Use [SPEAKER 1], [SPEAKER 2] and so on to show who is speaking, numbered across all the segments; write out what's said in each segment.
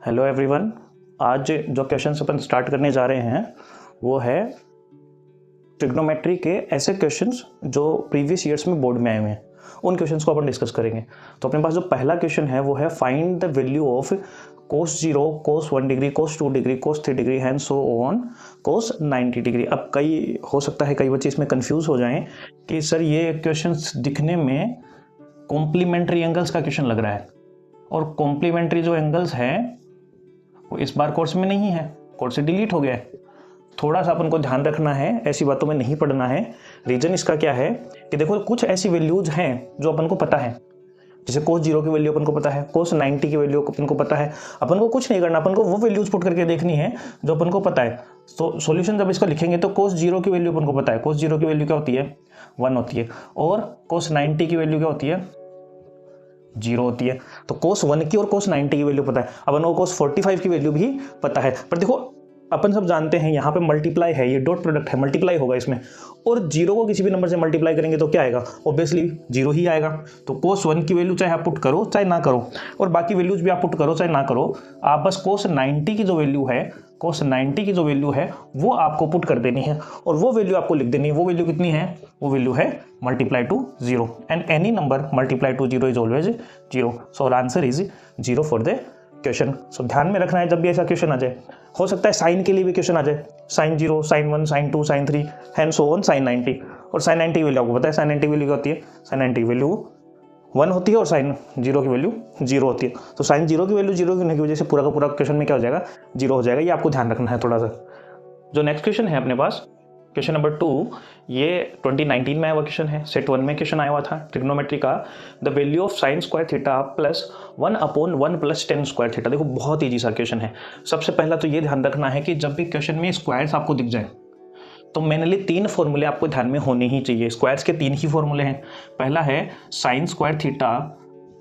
[SPEAKER 1] Hello everyone. आज जो question अपन start करने जा रहे हैं वो है ट्रिग्नोमेट्री के ऐसे क्वेश्चंस जो प्रीवियस ईयर्स में बोर्ड में आए हुए हैं, उन क्वेश्चंस को अपन डिस्कस करेंगे। तो अपने पास जो पहला क्वेश्चन है वो है find the value of cos 0, cos 1 degree, cos 2 degree, cos 3 degree and so on cos 90 degree. अब हो सकता है कई बच्चे इसमें कंफ्यूज हो जाएं कि सर ये क्वेश्चंस दिखने में कॉम्प्लीमेंट्री एंगल्स का क्वेश्चन लग रहा है, और कॉम्प्लीमेंट्री जो एंगल्स हैं वो इस बार कोर्स में नहीं है, कोर्स से डिलीट हो गया है। थोड़ा सा अपन को ध्यान रखना है, ऐसी बातों में नहीं पढ़ना है। रीजन इसका क्या है कि देखो कुछ ऐसी वैल्यूज हैं जो अपन को पता है, जैसे cos 0 की वैल्यू अपन को पता है, cos 90 की वैल्यू अपन को पता है। अपन को कुछ नहीं करना, अपन को वो वैल्यूज पुट करके देखनी है जो अपन को पता है। तो सॉल्यूशन जब इसका लिखेंगे तो cos 0 की वैल्यू अपन को पता है, cos 0 की वैल्यू क्या होती है 1 होती है, और cos 90 की वैल्यू क्या होती है 0 होती है। तो cos 1 की और cos 90 की वैल्यू पता है। अपन को cos 45 की वैल्यू भी पता है। पर देखो अपन सब जानते हैं यहाँ पे मल्टीप्लाई है, ये डॉट प्रोडक्ट है, मल्टीप्लाई होगा इसमें, और 0 को किसी भी नंबर से मल्टीप्लाई करेंगे तो क्या आएगा, ऑब्वियसली 0 ही आएगा। तो cos 1 की वैल्यू चाहे आप पुट करो चाहे ना करो, और बाकी वैल्यूज भी आप पुट करो चाहे ना करो, आप बस cos 90 की जो वैल्यू है, cos 90 की जो वैल्यू है वो आपको पुट कर देनी है, और वो वैल्यू आपको लिख देनी है। वो वैल्यू कितनी है, वो वैल्यू है multiply to 0, and any number multiply to 0 is always 0। So our answer is 0 for the question. So ध्यान में रखना है जब भी ऐसा क्वेश्चन आ जाए। हो सकता है साइन के लिए भी क्वेश्चन आ जाए, sin 0, sin 1, sin 2, sin 3 and so on sin 90। और sin 90 की वैल्यू आपको पता है, sin 90 की वैल्यू क्या होती है, sin 90 की वैल्यू 1 होती है और sin 0 की वैल्यू 0 होती है। तो sin 0 की वैल्यू 0 होने की वजह से पूरा का पूरा क्वेश्चन में क्या हो जाएगा, 0 हो जाएगा। ये आपको ध्यान रखना है थोड़ा सा। जो नेक्स्ट क्वेश्चन है अपने पास, क्वेश्चन नंबर 2, ये 2019 में आया हुआ क्वेश्चन है, सेट 1 में क्वेश्चन आया हुआ था ट्रिग्नोमेट्री का। The value of sine square theta plus 1/1 plus tan square theta. देखो बहुत ईजी सा क्वेश्चन है। सबसे पहला तो ये ध्यान रखना है कि जब भी क्वेश्चन में स्क्वायर्स आपको दिख जाए तो मेनली 3 फॉर्मूले आपको ध्यान में होने ही चाहिए। स्क्वायर्स के 3 ही फॉर्मूले हैं। पहला है sine square theta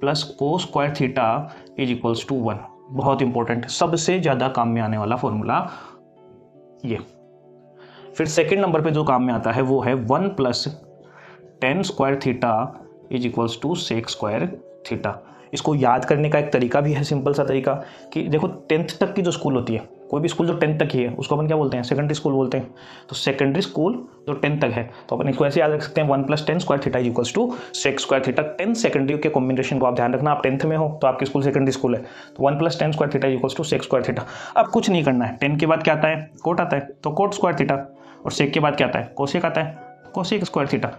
[SPEAKER 1] plus cos square theta is equals to 1। बहुत इंपॉर्टेंट, सबसे ज़्यादा काम में आने वाला फॉर्मूला ये। फिर सेकंड नंबर पे जो काम में आता है वो है 1 plus tan square theta is equals to sec square theta. इसको याद करने का एक तरीका भी है, सिंपल सा तरीका, कि देखो 10th तक की जो स्कूल होती है, कोई भी स्कूल जो 10th तक ही है उसको अपन क्या बोलते हैं, सेकेंडरी स्कूल बोलते हैं। तो सेकेंडरी स्कूल जो 10th तक है तो अपन इसको ऐसे याद रख सकते हैं, 1 plus tan square theta is equals to sec square theta. 10 secondary के कॉम्बिनेशन को आप ध्यान रखना। आप 10th में हो तो आपकी स्कूल सेकेंडरी स्कूल है, तो 1 plus tan square theta is equals to sec square theta. अब कुछ नहीं करना है, 10 के बाद क्या आता है, कोट आता है, तो कोट स्क्वायर थीटा, और सेक के बाद क्या आता है, कोसेक आता है, कोसेक स्क्वायर थीटा।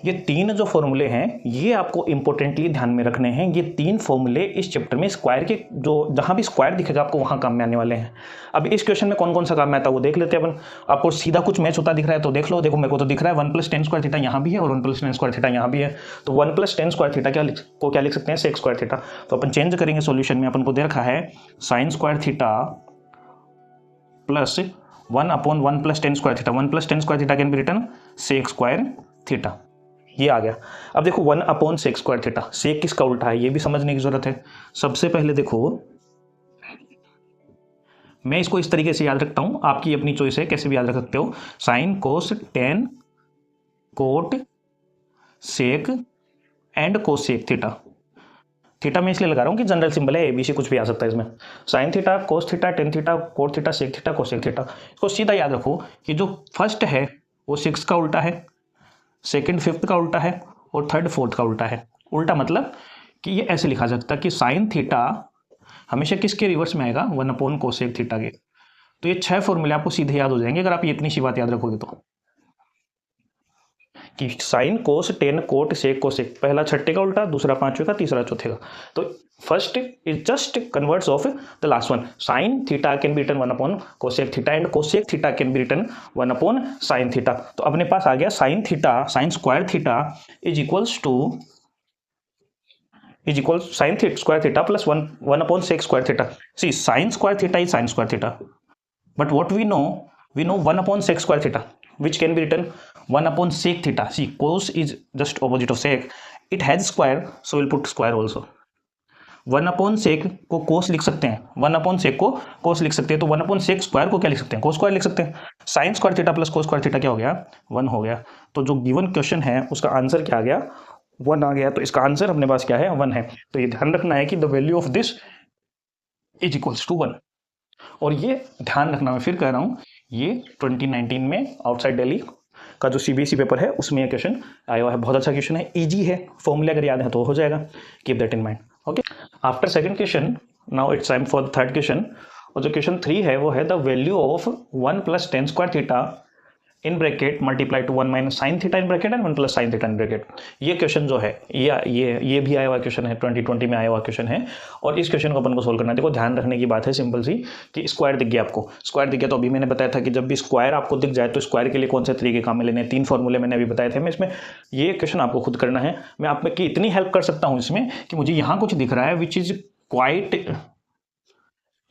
[SPEAKER 1] ये 3 जो फॉर्मूले हैं ये आपको इंपॉर्टेंटली ध्यान में रखने हैं। ये 3 फॉर्मूले इस चैप्टर में स्क्वायर के जो जहां भी स्क्वायर दिखेगा आपको वहां काम में आने वाले हैं। अब इस क्वेश्चन में कौन कौन सा काम में आता है वो देख लेते हैं अपन। आपको सीधा कुछ मैच होता दिख रहा है तो देख लो। देखो मेरे को तो दिख रहा है 1 प्लस टेन स्क्वायर थीटा यहाँ भी है और 1 प्लस टेन स्क्वायर थीटा यहाँ भी है। तो 1 प्लस टेन स्क्वायर थीटा क्या लिख सकते हैं, सेक स्क्वायर थीटा। तो अपन चेंज करेंगे सोल्यूशन में। अपन को दे रखा है sine square theta plus 1/1 plus tan square theta. 1 plus tan square theta can be written sec square theta. ये आ गया। अब देखो 1/, सेक स्क्वायर थीटा, सेक किसका उल्टा है ये भी समझने की जरूरत है। सबसे पहले देखो मैं इसको इस तरीके से याद रखता हूं, आपकी अपनी चॉइस है कैसे भी याद रख सकते हो। Sine cos tan cot sec and cosec theta. Theta मैं इसलिए लगा रहा हूं कि जनरल सिंबल है, एबीसी कुछ भी आ सकता है इसमें। Sine theta, cos theta, tan theta, cot theta, sec theta, cosec theta. इसको सीधा याद रखो कि जो फर्स्ट है वो 6 का उल्टा है, सेकंड 5th का उल्टा है, और थर्ड 4th का उल्टा है। उल्टा मतलब कि ये ऐसे लिखा जा सकता है कि साइन थीटा हमेशा किसके रिवर्स में आएगा, 1/, कोसेक थीटा के। तो ये 6 फॉर्मूले आपको सीधे याद हो जाएंगे अगर आप ये इतनी सी बात याद रखोगे तो, कि sine cos tan cot sec cosec, पहला छठे का उल्टा, दूसरा पांचवें का, तीसरा चौथे का। तो first is just converts of the last one. Sine theta can be written 1/, cosec theta, and cosec theta can be written 1/, sine theta. तो अपने पास आ गया sine theta, sine square theta is equals to sine square theta plus 1/, sec square theta. See sine square theta is sine square theta, but what we know 1/, sec square theta, which can be written 1/, sec theta. See, cos is just opposite of sec, it has square, so we'll put square also. 1/, sec को cos लिख सकते हैं, 1/, sec को cos लिख सकते हैं, तो 1/, sec square को क्या लिख सकते हैं, cos स्क्वायर लिख सकते हैं। Sign square theta plus cos square theta क्या हो गया, 1 हो गया। तो जो गिवन क्वेश्चन है उसका आंसर क्या आ गया, 1 आ गया। तो इसका आंसर अपने पास क्या है, 1 है। तो ये ध्यान रखना है कि the value of this is equals to 1। और ये ध्यान रखना, मैं फिर कह रहा हूँ, ये 2019 में आउटसाइड दिल्ली का जो CBSE पेपर है उसमें ये क्वेश्चन आया हुआ है। बहुत अच्छा क्वेश्चन है, इजी है, फॉर्मूला अगर याद है तो हो जाएगा। Keep that in mind. Okay, after second question now it's time for the third question. और जो क्वेश्चन 3 है वो है the value of 1 + tan square theta in bracket multiply two 1 - sin theta in bracket and 1 + sin theta in bracket. ये question जो है ये भी आया हुआ क्वेश्चन है, 2020 में आया हुआ क्वेश्चन है। और इस क्वेश्चन को अपन को सोल्व करना है। देखो ध्यान रखने की बात है सिंपल सी, कि स्क्वायर दिख गया आपको, स्क्वायर दिख गया तो अभी मैंने बताया था कि जब भी स्क्वायर आपको दिख जाए तो स्क्वायर के लिए कौन से तरीके काम में लेने हैं। 3 फॉर्मूले मैंने अभी बताए थे। मैं इसमें ये क्वेश्चन आपको खुद करना है। मैं आप में की इतनी हेल्प कर सकता हूँ इसमें कि मुझे यहाँ कुछ दिख रहा है विच इज क्वाइट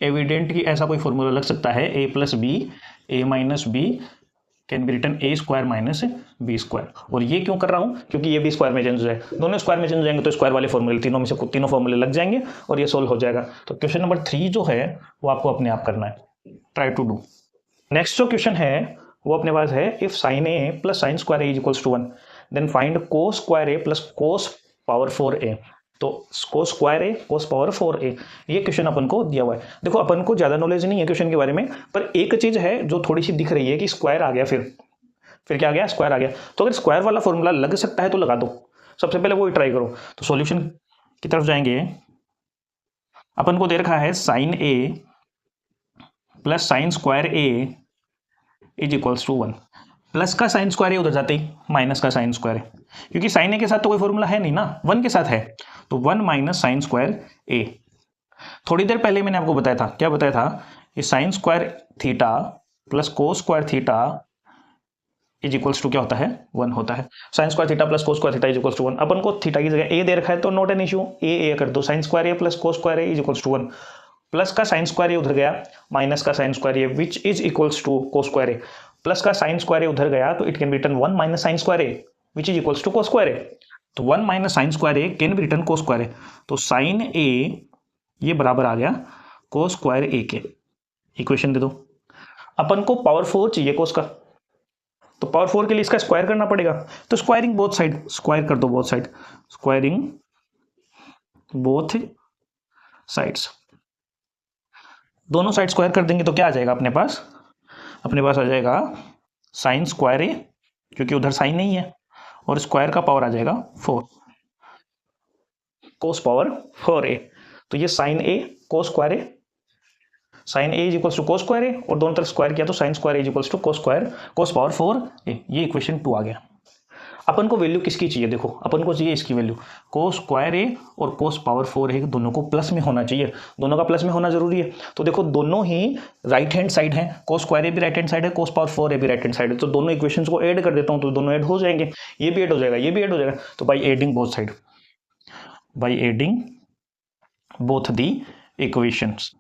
[SPEAKER 1] एविडेंट कि ऐसा कोई फॉर्मूला लग सकता है, a + b a - b can be written a² - b²। और ये क्यों कर रहा हूँ, क्योंकि ये भी स्क्वायर में चेंज हो जाए, दोनों स्क्वायर में चेंज हो जाएंगे तो स्क्वायर वाले फॉर्मूले तीनों में से तीनों फॉर्मूले लग जाएंगे और ये सोल्व हो जाएगा। तो क्वेश्चन नंबर 3 जो है वो आपको अपने आप करना है, ट्राई टू डू। नेक्स्ट जो क्वेश्चन है वो अपने पास है, if sin a + sin² a = 1 then find cos² a + cos power 4a। तो cos² a cos power 4a, ये क्वेश्चन अपन को दिया हुआ है। देखो अपन को ज्यादा नॉलेज नहीं है क्वेश्चन के बारे में, पर एक चीज है जो थोड़ी सी दिख रही है कि स्क्वायर आ गया, फिर क्या आ गया, स्क्वायर आ गया। तो अगर स्क्वायर वाला फॉर्मूला लग सकता है तो लगा दो, सबसे पहले वो ही ट्राई करो। तो सॉल्यूशन की तरफ जाएंगे, अपन को दे रखा है sin a + sin² a = 1। Plus का sin² उधर जाते ही माइनस का sin², क्योंकि sin a के साथ तो कोई फॉर्मूला है नहीं ना, 1 के साथ है, तो 1 - sin² a। थोड़ी देर पहले मैंने आपको बताया था, क्या बताया था, कि sin² थीटा + cos² थीटा = क्या होता है, 1 होता है। sin² theta + cos² theta = 1। अपन को थीटा की जगह a दे रखा है तो नॉट एन इश्यू, a कर दो, sin² a + cos² a = 1। Plus का sin² उधर गया, माइनस का sin² which is equals to cos² plus का sin² उधर गया तो it can be written 1 - sin² which is equals to cos²। तो 1 - sin² can be written cos²। तो sin a ये बराबर आ गया cos² के। इक्वेशन दे दो। अपन को पावर 4 चाहिए cos का, तो पावर 4 के लिए इसका स्क्वायर करना पड़ेगा। तो स्क्वायरिंग बोथ साइड, स्क्वायर कर दो both side, squaring both sides, दोनों साइड स्क्वायर कर देंगे तो क्या आ जाएगा अपने पास, आ जाएगा sin² a, क्योंकि उधर साइन नहीं है, और स्क्वायर का पावर आ जाएगा 4, cos पावर 4a। तो ये sin a cos² a, sin a = cos² a, और दोनों तरफ स्क्वायर किया तो sin² a = cos power 4a। ये इक्वेशन 2 आ गया। अपन को वैल्यू किसकी चाहिए, देखो अपन को चाहिए इसकी वैल्यू cos² a और cos पावर 4a, दोनों को प्लस में होना चाहिए, दोनों का प्लस में होना जरूरी है। तो देखो दोनों ही राइट हैंड साइड है, cos² a भी राइट हैंड साइड है, cos पावर 4a भी राइट हैंड साइड है, तो दोनों इक्वेशंस को ऐड कर देता हूं तो दोनों ऐड हो जाएंगे, ये भी ऐड हो जाएगा, ये भी ऐड हो जाएगा। तो by adding both side, by adding both the equations,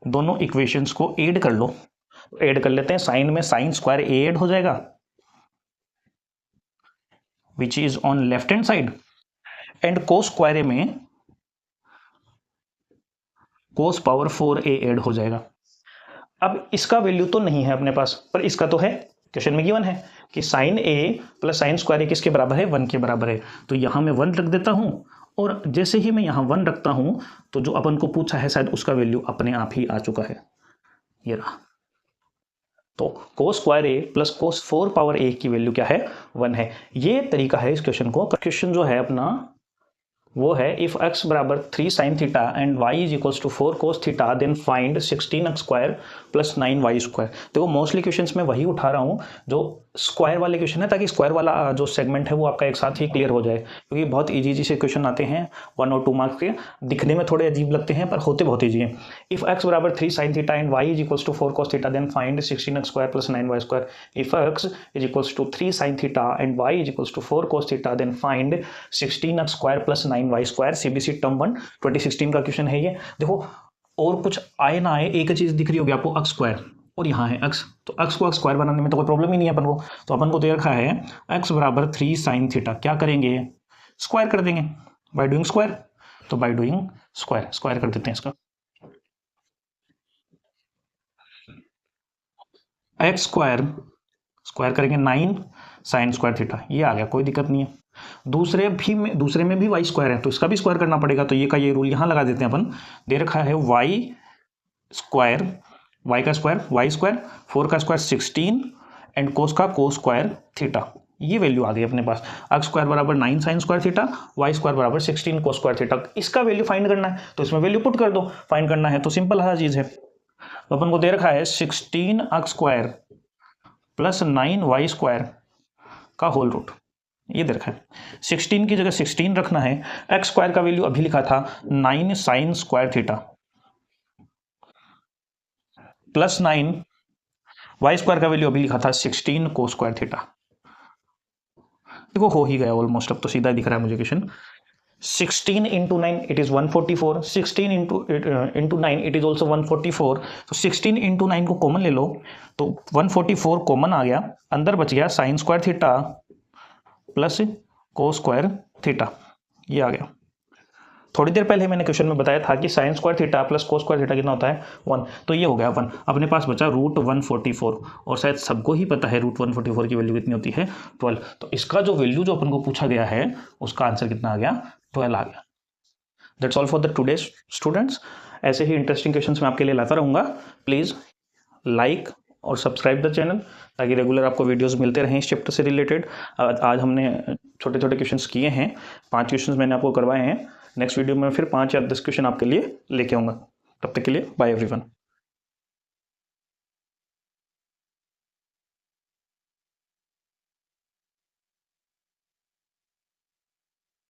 [SPEAKER 1] दोनों इक्वेशंस को ऐड कर लो। ऐड कर लेते हैं, साइन में sin² a ऐड हो जाएगा which is on left hand side, and cos² a में cos पावर 4a ऐड हो जाएगा। अब इसका वैल्यू तो नहीं है अपने पास, पर इसका तो है, क्वेश्चन में गिवन है कि sin a + sin² a किसके बराबर है, 1 के बराबर है। तो यहां मैं 1 रख देता हूं, और जैसे ही मैं यहां 1 रखता हूं तो जो अपन को पूछा है शायद उसका वैल्यू अपने आप ही आ चुका है, ये रहा। तो cos² a + cos 4 power a की वैल्यू क्या है, 1 है। ये तरीका है इस क्वेश्चन को। क्वेश्चन जो है अपना वो है, if x = 3 sin theta and y = 4 cos theta then find 16x² + 9y²। देखो मोस्टली क्वेश्चंस मैं वही उठा रहा हूँ जो स्क्वायर वाले क्वेश्चन है, ताकि स्क्वायर वाला जो सेगमेंट है वो आपका एक साथ ही क्लियर हो जाए, क्योंकि बहुत इजी से क्वेश्चन आते हैं 1 और 2 मार्क्स के, दिखने में थोड़े अजीब लगते हैं पर होते बहुत ईजी हैं। If x = 3 sin theta and y = 4 cos theta then find 16x² + 9y²। If x = 3 sin theta and y = 4 cos theta then find 16x² + 9y²। CBSE term 1 2016 का क्वेश्चन है ये। देखो और कुछ आए ना आए, एक चीज दिख रही होगी आपको, x² और यहाँ है x, तो x को x² बनाने में तो कोई प्रॉब्लम ही नहीं है अपन को। तो अपन को दे रखा है x = 3 sin थीटा, क्या करेंगे, स्क्वायर कर देंगे बाय डूइंग स्क्वायर। तो बाय डूइंग स्क्वायर कर देते हैं इसका, x² स्क्वायर करेंगे 9 साइन स्क्वायर थीटा, ये आ गया, कोई दिक्कत नहीं है। दूसरे में भी वाई स्क्वायर है तो इसका भी स्क्वायर करना पड़ेगा, तो ये का ये रूल यहाँ लगा देते हैं अपन। दे रखा है वाई स्क्वायर, वाई का स्क्वायर वाई स्क्वायर, 4 का स्क्वायर 16 एंड कोस का कोस स्क्वायर थीटा, ये वैल्यू आ गई अपने पास। एक्स स्क्वायर बराबर 9 sine square theta, y square बराबर 16 कोस स्क्वायर थीटा। इसका वैल्यू फाइंड करना है तो इसमें वैल्यू पुट कर दो, फाइंड करना है तो सिंपल सा चीज है। तो अपन को दे रखा है 16 x square plus 9 y square का होल रूट, ये दे रखा है। 16 की जगह 16 रखना है, एक्स स्क्वायर का वैल्यू अभी लिखा था 9 sine square theta plus 9 y square का वैल्यू अभी लिखा था 16 कोस स्क्वायर थीटा। देखो हो ही गया ऑलमोस्ट, अब तो सीधा दिख रहा है मुझे question. 16 into 9 it is 144, 16 into 9 it is also 144, तो 16 into 9 को कॉमन ले लो तो 144 कॉमन आ गया, अंदर बच गया sign square theta plus cos square theta, ये आ गया। थोड़ी देर पहले मैंने क्वेश्चन में बताया था कि sign square theta plus cos square theta कितना होता है 1, तो ये हो गया 1। अपने पास बचा रूट 144, और शायद सबको ही पता है रूट 144 की वैल्यू कितनी होती है 12। तो इसका जो वैल्यू जो अपन को पूछा गया है उसका आंसर कितना आ गया 12 आ गया। That's all for the today students. ऐसे ही इंटरेस्टिंग क्वेश्चंस मैं आपके लिए लाता रहूँगा। प्लीज़ लाइक और सब्सक्राइब द चैनल ताकि रेगुलर आपको वीडियोस मिलते रहें इस चैप्टर से रिलेटेड। आज हमने छोटे छोटे क्वेश्चंस किए हैं, 5 क्वेश्चंस मैंने आपको करवाए हैं। नेक्स्ट वीडियो में फिर 5 या 10 क्वेश्चन आपके लिए लेके आऊँगा। तब तक के लिए बाय एवरीवन।